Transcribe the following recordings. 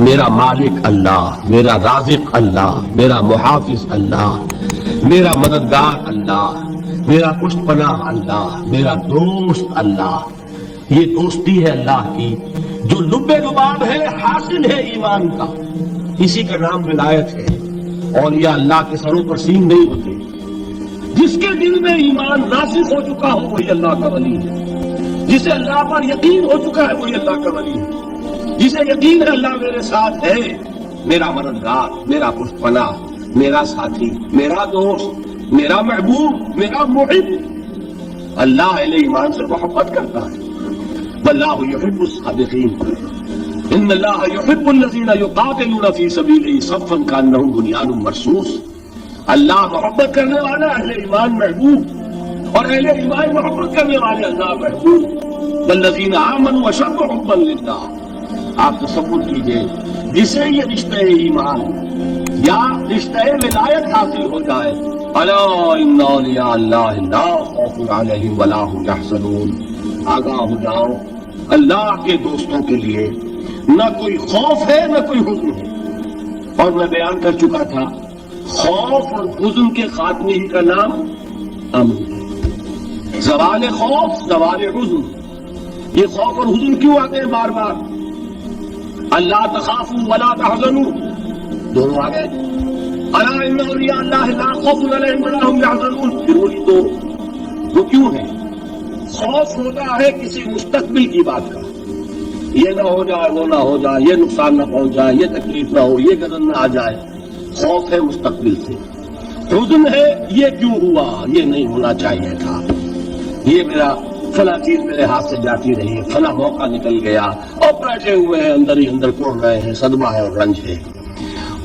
میرا مالک اللہ، میرا رازق اللہ، میرا محافظ اللہ، میرا مددگار اللہ، میرا پشت پناہ اللہ، میرا دوست اللہ. یہ دوستی ہے اللہ کی جو لب لباب ہے، حاصل ہے ایمان کا. اسی کا نام ولایت ہے. اولیاء اللہ کے سروں پر سینگ نہیں ہوتے. جس کے دل میں ایمان راسخ ہو چکا ہو وہی اللہ کا ولی ہے. جسے اللہ پر یقین ہو چکا ہے وہی اللہ کا ولی ہے. جسے یقین ہے اللہ میرے ساتھ ہے، میرا مددگار، میرا پشت پناہ، میرا ساتھی، میرا دوست، میرا محبوب، میرا محب. اللہ اہل ایمان سے محبت کرتا ہے. واللہ یحب الصادقین. ان اللہ یحب الذین یقاتلون فی سبیلہ صفا کانہم بنیان مرصوص. اللہ محبت کرنے والا اہل ایمان محبوب، اور اہل ایمان محبت کرنے والے اللہ محبوب. والذین آمنوا اشد حبا للہ. آپ تصور کیجئے جسے یہ رشتہ ایمان یا رشتہ ولایت حاصل ہو جائے، الا ان اولیاء اللہ لا خوف علیہم ولا هم یحزنون. آگاہ ہو جاؤ، اللہ کے دوستوں کے لیے نہ کوئی خوف ہے نہ کوئی حزن ہے. اور میں بیان کر چکا تھا خوف اور حزن کے خاتمے ہی کا نام امن ہے. زوال خوف، زوال حزن. یہ خوف اور حزن کیوں آتے ہیں بار بار؟ اللہ تخافوا ولا تحزنوا دونوں آ گئے. الا ان اولیاء اللہ لا خوف علیہم ولا هم یحزنون. ضروری تو وہ کیوں ہے؟ خوف ہوتا ہے کسی مستقبل کی بات کا، یہ نہ ہو جائے، وہ نہ ہو جائے، یہ نقصان نہ پہنچ جائے، یہ تکلیف نہ ہو، یہ گزر نہ آ جائے. خوف ہے مستقبل سے. حزن ہے یہ کیوں ہوا، یہ نہیں ہونا چاہیے تھا، یہ میرا فلاں چیز میرے ہاتھ سے جاتی رہی، فلاں موقع نکل گیا، اور بیٹھے ہوئے ہیں اندر ہی اندر کوڑ رہے ہیں. صدمہ ہے اور رنج ہے.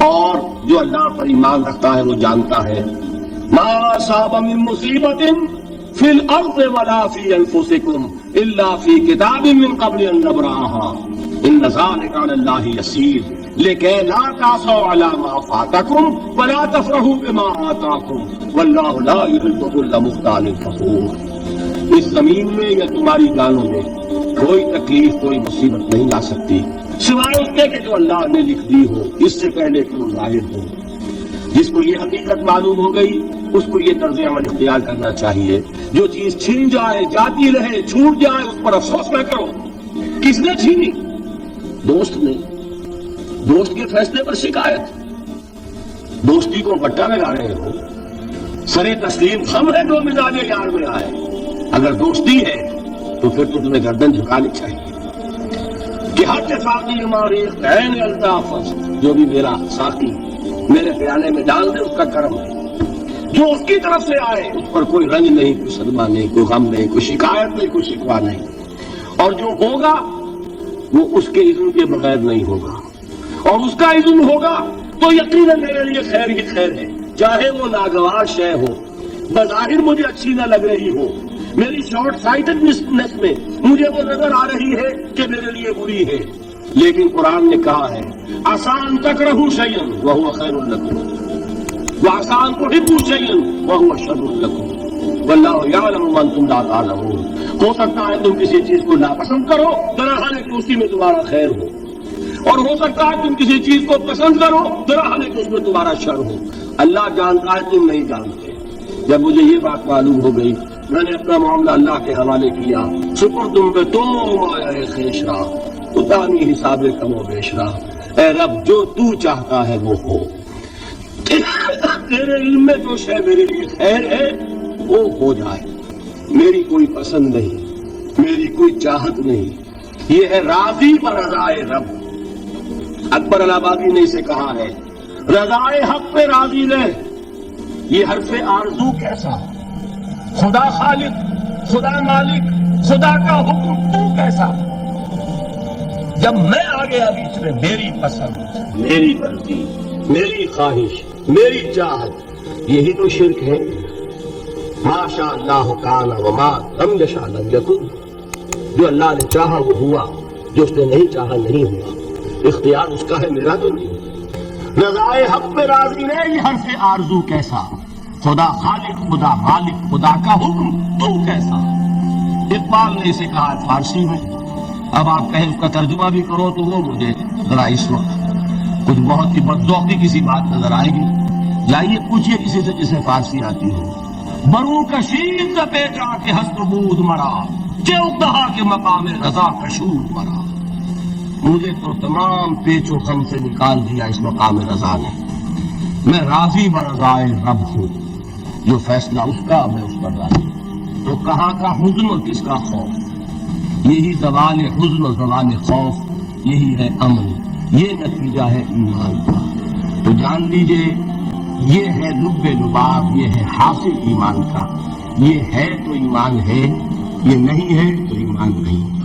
اور جو اللہ پر ایمان رکھتا ہے وہ جانتا ہے ما اصاب من مصیبت فی الارض ولا فی انفسکم الا فی کتاب من قبل ان نبرأها ان ذلک علی اللہ یسیر لکے لا تعصوا علی ما فاتکم ولا تفرحوا بما آتاکم واللہ لا یحب کل مختال فخور. اس زمین میں یا تمہاری جانوں میں کوئی تکلیف، کوئی مصیبت نہیں آ سکتی سوائے اس کے کہ جو اللہ نے لکھ دی ہو، اس سے پہلے کہ وہ ظاہر ہو. جس کو یہ حقیقت معلوم ہو گئی اس کو یہ طرز عمل اختیار کرنا چاہیے. جو چیز چھن جائے، جاتی رہے، چھوٹ جائے، اس پر افسوس نہ کرو. کس نے چھینی؟ دوست نے. دوست کے فیصلے پر شکایت. دوستی کو بٹا لگا رہے ہو. سرے تسلیم خم ہے جو مزاج یار میں آئے. اگر دوستی ہے تو پھر تو تمہیں گردن جھکانی چاہیے کہ ہر ساقی ہماری عین الطاف، جو بھی میرا ساقی میرے پیالے میں ڈال دے اس کا کرم ہے. جو اس کی طرف سے آئے اس پر کوئی رنج نہیں، کوئی صدمہ نہیں، کوئی غم نہیں، کوئی شکایت نہیں، کوئی شکوہ نہیں. اور جو ہوگا وہ اس کے اذن کے بغیر نہیں ہوگا، اور اس کا اذن ہوگا تو یقیناً میرے لیے خیر ہی خیر ہے. چاہے وہ ناگوار شے ہو، بظاہر مجھے اچھی نہ لگ رہی ہو، میری شارٹ سائٹڈنس میں مجھے وہ نظر آ رہی ہے کہ میرے لیے بری ہے، لیکن قرآن نے کہا ہے آسان تکرہوا شیئا وہو خیر لکم وآسان تحبوا شیئا وہو شر لکم واللہ یعلم وانتم لا تعلمون. ہو سکتا ہے تم کسی چیز کو ناپسند کرو، درحال کہ اسی میں تمہارا خیر ہو، اور ہو سکتا ہے تم کسی چیز کو پسند کرو، درحال کہ اس میں تمہارا شر ہو. اللہ جانتا ہے، تم نہیں جانتے. جب مجھے یہ بات معلوم ہو گئی میں نے اپنا معاملہ اللہ کے حوالے کیا. شکر تم پہ تو مایا خیش رہا، اتانی حساب کم و بیش رہا. اے رب جو تو چاہتا ہے وہ ہو. تیرے علم میں جو شے میرے لیے خیر ہے وہ ہو جائے. میری کوئی پسند نہیں، میری کوئی چاہت نہیں، یہ ہے راضی پر رضائے رب. اکبر الہبادی نے اسے کہا ہے رضائے حق پہ راضی رہ. یہ حرف آرزو کیسا؟ خدا خالق، خدا مالک، خدا کا حکم تو کیسا؟ جب میں آ گیا بیچ میں میری پسند، میری مرضی، میری خواہش، میری چاہت، یہی تو شرک ہے. ما شاء اللہ کان وما لم یشاء لم یکن. جو اللہ نے چاہا وہ ہوا، جو اس نے نہیں چاہا نہیں ہوا. اختیار اس کا ہے، میرا تو نہیں. رضائے حق پہ راضی رہے، یہ حرف آرزو کیسا؟ خدا خالق، خدا مالک، خدا کا حکم تو کیسا؟ اقبال نے اسے کہا فارسی میں. اب آپ کہیں اس کا ترجمہ بھی کرو تو وہ مجھے ذرا اس وقت کچھ بہت ہی بدذوقی کسی بات نظر آئے گی، لائیے پوچھئے کسی سے جسے فارسی آتی ہو. برو کشید ز پیٹا کے ہست بود مرا، چو کہا کہ مقام رضا کشود مرا. مجھے تو تمام پیچ و خم سے نکال دیا اس مقام رضا نے. میں راضی برضائے رب ہوں، جو فیصلہ اس کا میں اس پر راضی. تو کہاں کا حزن اور کس کا خوف؟ یہی زوال حزن اور زوال خوف، یہی ہے امن، یہ نتیجہ ہے ایمان کا. تو جان لیجئے یہ ہے لب لباب، یہ ہے حاصل ایمان کا. یہ ہے تو ایمان ہے، یہ نہیں ہے تو ایمان نہیں.